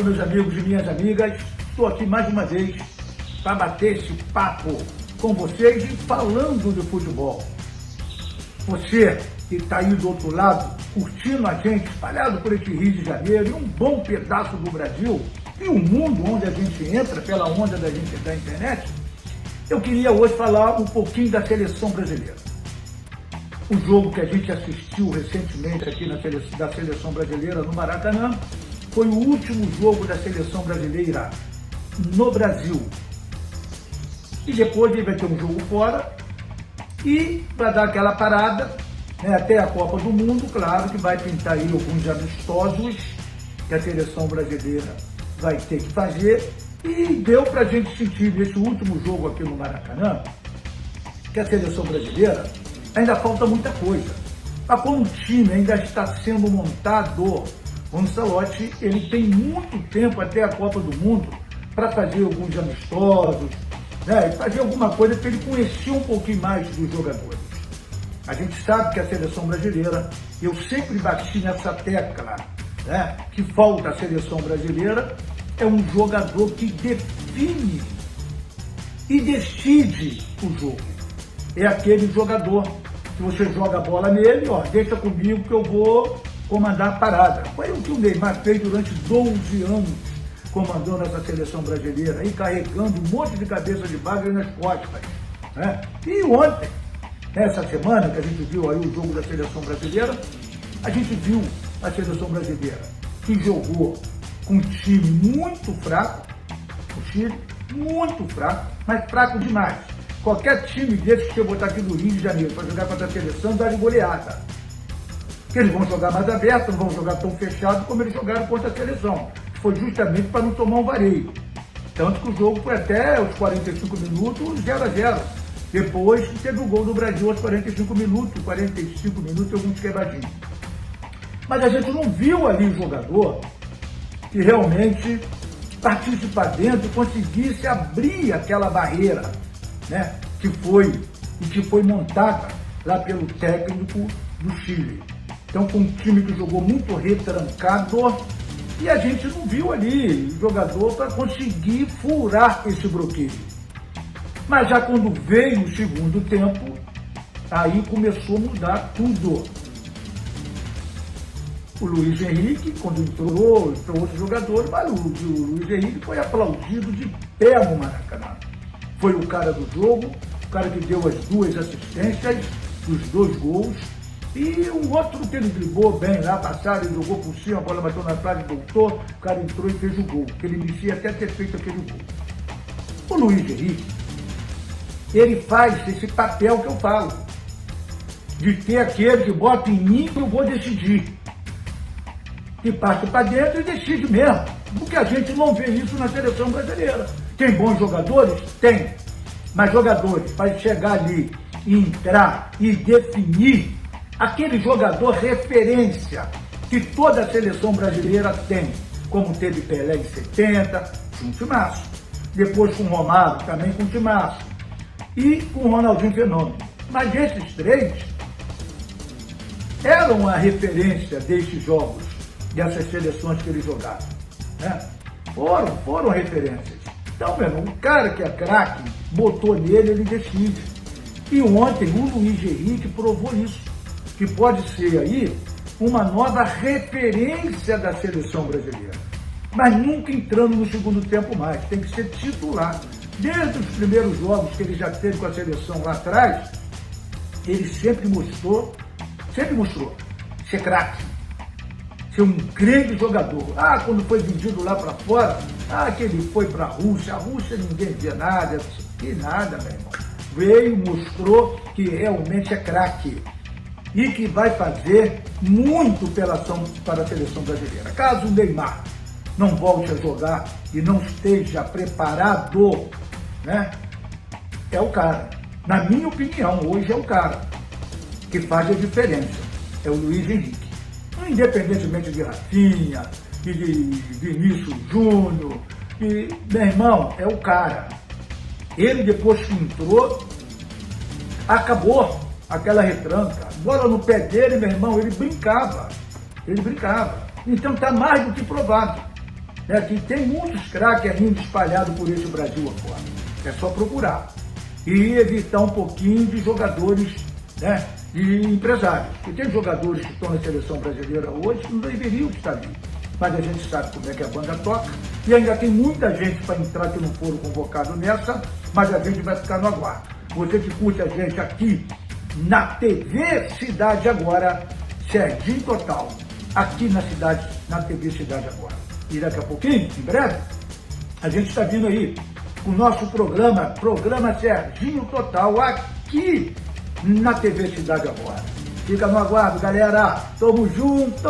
meus amigos e minhas amigas, estou aqui mais uma vez para bater esse papo com vocês e falando de futebol. Você que está aí do outro lado, curtindo a gente, espalhado por esse Rio de Janeiro e um bom pedaço do Brasil e o mundo onde a gente entra pela onda da internet, eu queria hoje falar um pouquinho da seleção brasileira. O jogo que a gente assistiu recentemente aqui da seleção brasileira no Maracanã foi o último jogo da seleção brasileira no Brasil. E depois ele vai ter um jogo fora e vai dar aquela parada, né, até a Copa do Mundo, claro que vai pintar aí alguns amistosos que a seleção brasileira vai ter que fazer. E deu para a gente sentir nesse último jogo aqui no Maracanã que a seleção brasileira ainda falta muita coisa. Mas como o time ainda está sendo montado, o Ancelotti ele tem muito tempo até a Copa do Mundo para fazer alguns amistosos, né, e fazer alguma coisa para ele conhecer um pouquinho mais dos jogadores. A gente sabe que a seleção brasileira, eu sempre bati nessa tecla, né, que falta a seleção brasileira, é um jogador que define e decide o jogo. É aquele jogador que você joga a bola nele, ó, deixa comigo que eu vou comandar a parada. Foi o que o Neymar fez durante 12 anos, comandando essa seleção brasileira, aí carregando um monte de cabeça de bagre nas costas, né? E ontem, nessa semana que a gente viu aí o jogo da seleção brasileira, a gente viu a seleção brasileira que jogou com um time muito fraco, o Chile muito fraco, mas fraco demais. Qualquer time desses que eu botar aqui do Rio de Janeiro para jogar contra a seleção dá de goleada. Porque eles vão jogar mais aberto, não vão jogar tão fechado como eles jogaram contra a seleção. Foi justamente para não tomar um vareio. Tanto que o jogo foi até os 45 minutos 0-0. Depois teve o gol do Brasil aos 45 minutos e alguns quebradinhos. Mas a gente não viu ali o jogador que realmente partisse para dentro e conseguisse abrir aquela barreira, né, que foi montada lá pelo técnico do Chile. Então, com um time que jogou muito retrancado, e a gente não viu ali o jogador para conseguir furar esse bloqueio. Mas já quando veio o segundo tempo, aí começou a mudar tudo. O Luiz Henrique, quando entrou outro jogador, mas o Luiz Henrique foi aplaudido de pé no Maracanã. Foi o cara do jogo, o cara que deu as 2 assistências, os 2 gols, e um outro que ele driblou bem lá, passaram, ele jogou por cima, a bola bateu na trave, voltou, o cara entrou e fez o gol, que ele merecia até ter feito aquele gol. O Luiz Henrique, ele faz esse papel que eu falo, de ter aquele que bota em mim que eu vou decidir. E passa para dentro e decide mesmo. Porque a gente não vê isso na seleção brasileira. Tem bons jogadores? Tem. Mas jogadores, para chegar ali, entrar e definir, aquele jogador referência que toda a seleção brasileira tem, como teve Pelé em 70, com um timaço. Depois com o Romário, também com um timaço. E com o Ronaldinho Fenômeno. Mas esses 3 eram a referência desses jogos, dessas seleções que eles jogaram, né? Foram referências. Então, meu irmão, o cara que é craque, botou nele, ele decide. E ontem o Luiz Henrique provou isso, que pode ser aí uma nova referência da seleção brasileira. Mas nunca entrando no segundo tempo mais, tem que ser titular. Desde os primeiros jogos que ele já teve com a seleção lá atrás, ele sempre mostrou ser craque. Ser um grande jogador. Quando foi vendido lá para fora, que ele foi para a Rússia ninguém via nada, que nada, meu irmão. Veio, mostrou que realmente é craque e que vai fazer muito para a seleção brasileira. Caso o Neymar não volte a jogar e não esteja preparado, né, é o cara. Na minha opinião, hoje é o cara que faz a diferença. É o Luiz Henrique. Independentemente de Rafinha, e de Vinícius Júnior, meu irmão, é o cara. Ele, depois que entrou, acabou aquela retranca. Bola no pé dele, meu irmão, ele brincava. Então está mais do que provado. né, que tem muitos craques ainda espalhados por esse Brasil afora. É só procurar. E evitar um pouquinho de jogadores, né, de empresários. Porque tem jogadores que estão na seleção brasileira hoje que não deveriam estar ali. Mas a gente sabe como é que a banda toca. E ainda tem muita gente para entrar que não foram convocados nessa, mas a gente vai ficar no aguardo. Você que curte a gente aqui na TV Cidade Agora, Serginho Total, aqui na cidade, na TV Cidade Agora. E daqui a pouquinho, em breve, a gente está vindo aí com o nosso programa Serginho Total, aqui na TV Cidade Agora. Fica no aguardo, galera. Tamo junto!